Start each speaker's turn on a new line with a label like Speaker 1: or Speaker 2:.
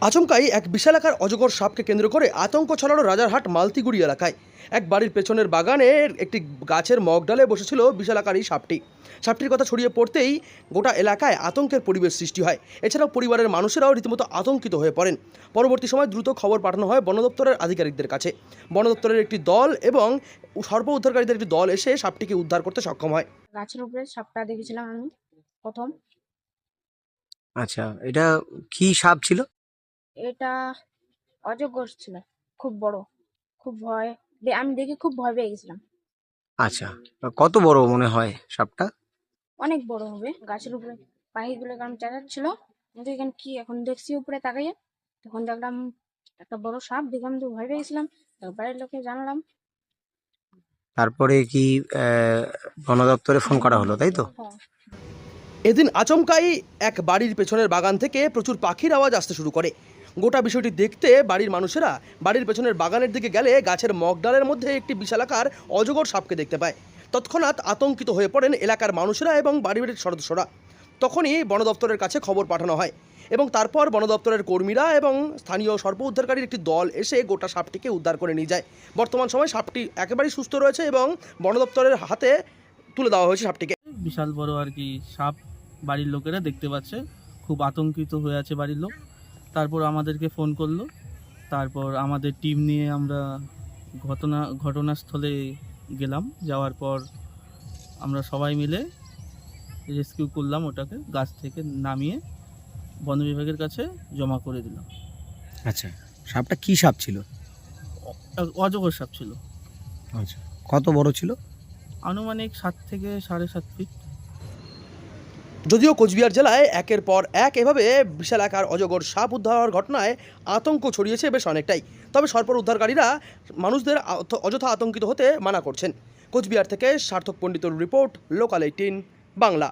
Speaker 1: আচমকাই এক বিশালাকার অজগর সাপকে কেন্দ্র করে আতঙ্ক ছড়ালো রাজারহাট মালতিগুড়ি এলাকায়। এক বাড়ির পেছনের বাগানের একটি গাছের মগডালে বসেছিল বিশালাকার এই সাপটির কথা ছড়িয়ে পড়তেই গোটা এলাকায় আতঙ্কের পরিবেশ সৃষ্টি হয়। এছাড়াও পরিবারের মানুষেরাও রীতিমতো আতঙ্কিত হয়ে পড়েন। পরবর্তী সময় দ্রুত খবর পাঠানো হয় বন দপ্তরের আধিকারিকদের কাছে। বন দপ্তরের একটি দল এবং সর্প উদ্ধারকারীদের একটি দল এসে সাপটিকে উদ্ধার করতে সক্ষম হয়।
Speaker 2: গাছের উপরে সাপটা দেখেছিলাম আমি প্রথম।
Speaker 3: আচ্ছা, এটা কি সাপ ছিল?
Speaker 2: এটা অজগর ছিল, খুব বড়। খুব ভয়, আমি দেখে খুব ভয় পেয়ে গেছিলাম।
Speaker 3: আচ্ছা, কত বড় মনে হয় সাপটা?
Speaker 2: অনেক বড় হবে। গাছের উপরে পাখিগুলো কারণ চেঁচাচ্ছিল, কিন্তু এখানে কি এখন দেখছি উপরে তাকাইয়ে, তখন দেখলাম একটা বড় সাপ, দেখলাম তো ভয় পেয়ে গেছিলাম। বাড়ির লোককে জানালাম।
Speaker 3: তারপরে কি বন দপ্তরে ফোন করা হলো, তাই তো?
Speaker 2: হ্যাঁ।
Speaker 1: এদিন আচমকাই এক বাড়ির পেছনের বাগান থেকে প্রচুর পাখির আওয়াজ আসতে শুরু করে। গোটা বিষয়টি দেখতে বাড়ির মানুষেরা বাড়ির পেছনের বাগানের দিকে গেলে গাছের মগডালের মধ্যে একটি বিশালাকার অজগর সাপকে দেখতে পায়। তৎক্ষণাৎ আতঙ্কিত হয়ে পড়েন এলাকার মানুষেরা এবং বাড়ির সদস্যরা। তখনই বন দপ্তরের কাছে খবর পাঠানো হয় এবং তারপর বন দপ্তরের কর্মীরা এবং স্থানীয় সর্প উদ্ধারকারীর একটি দল এসে গোটা সাপটিকে উদ্ধার করে নিয়ে যায়। বর্তমান সময়ে সাপটি একেবারেই সুস্থ রয়েছে এবং বন দপ্তরের হাতে তুলে দেওয়া হয়েছে সাপটিকে।
Speaker 4: বিশাল বড় আর কি সাপ বাড়ির লোকেরা দেখতে পাচ্ছে, খুব আতঙ্কিত হয়ে আছে বাড়ির লোক। তারপর আমাদেরকে ফোন করলো, তারপর আমাদের টিম নিয়ে আমরা ঘটনাস্থলে গেলাম। যাওয়ার পর আমরা সবাই মিলে রেস্কিউ করলাম, ওটাকে গাছ থেকে নামিয়ে বন বিভাগের কাছে জমা করে দিলাম।
Speaker 3: আচ্ছা, সাপটা কি সাপ ছিল?
Speaker 4: অজগর সাপ ছিল।
Speaker 3: আচ্ছা, কত বড় ছিল?
Speaker 4: আনুমানিক 7 থেকে 7.5 ফিট।
Speaker 1: যদিও কোচবিহার জেলায় একের পর এক এভাবে বিশালাকার অজগর সাপ উদ্ধার হওয়ার ঘটনায় আতঙ্ক ছড়িয়েছে বেশ অনেকটাই। তবে সর্প উদ্ধারকারীরা মানুষদের অযথা আতঙ্কিত হতে মানা করছেন। কোচবিহার থেকে সার্থক পণ্ডিতর রিপোর্ট, লোকাল 18 বাংলা।